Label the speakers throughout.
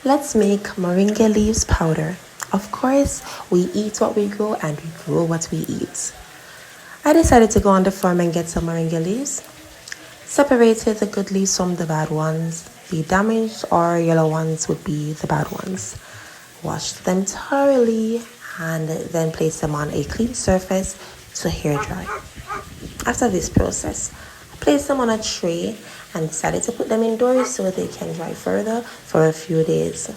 Speaker 1: Let's make moringa leaves powder. Of course, we eat what we grow and we grow what we eat. I decided to go on the farm and get some moringa leaves. Separated the good leaves from the bad ones. The damaged or yellow ones would be the bad ones. Washed them thoroughly and then placed them on a clean surface to hair dry. After this process, I placed them on a tray and decided to put them indoors so they can dry further for a few days.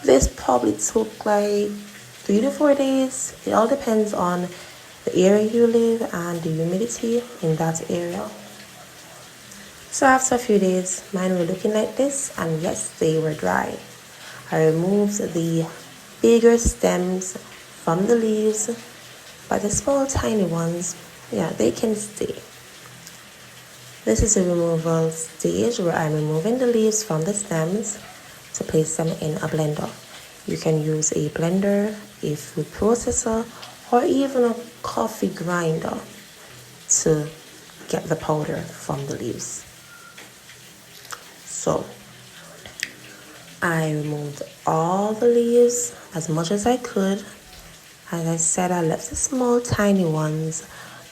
Speaker 1: This probably took like 3 to 4 days. It all depends on the area you live and the humidity in that area. So after a few days, mine were looking like this, and yes, they were dry. I removed the bigger stems from the leaves, but the small tiny ones, yeah, they can stay. This is a removal stage where I'm removing the leaves from the stems to place them in a blender. You can use a blender, a food processor, or even a coffee grinder to get the powder from the leaves. So I removed all the leaves as much as I could. As I said, I left the small tiny ones,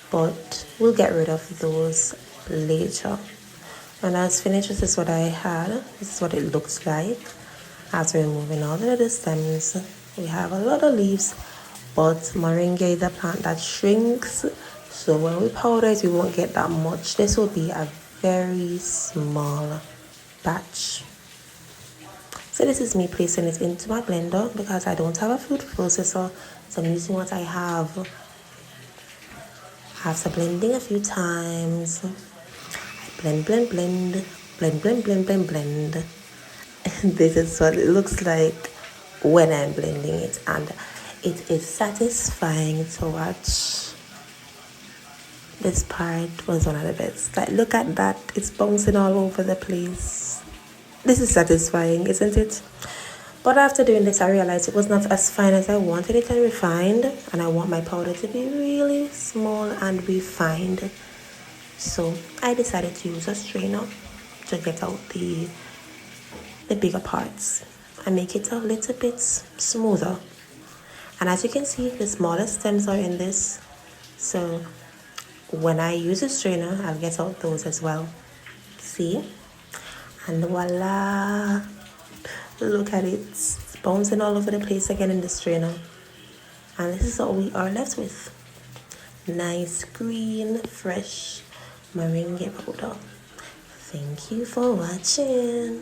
Speaker 1: but we'll get rid of those later. When I was finished, this is what I had. This is what it looks like. After removing all the little stems, we have a lot of leaves, but moringa is a plant that shrinks. So when we powder it, we won't get that much. This will be a very small batch. So this is me placing it into my blender because I don't have a food processor, so I'm using what I have. After blending a few times, I blend, blend, blend, blend, blend, blend, blend, blend. And this is what it looks like when I'm blending it, and it is satisfying to watch. This part was one of the best. Like, look at that, it's bouncing all over the place. This is satisfying, isn't it? But after doing this, I realized it was not as fine as I wanted it and refined, and I want my powder to be really small and refined. So I decided to use a strainer to get out the bigger parts and make it a little bit smoother. And as you can see, the smallest stems are in this. So when I use a strainer, I'll get out those as well. See? And voila! Look at it. It's bouncing all over the place again in the strainer. And this is what we are left with. Nice, green, fresh moringa powder. Thank you for watching.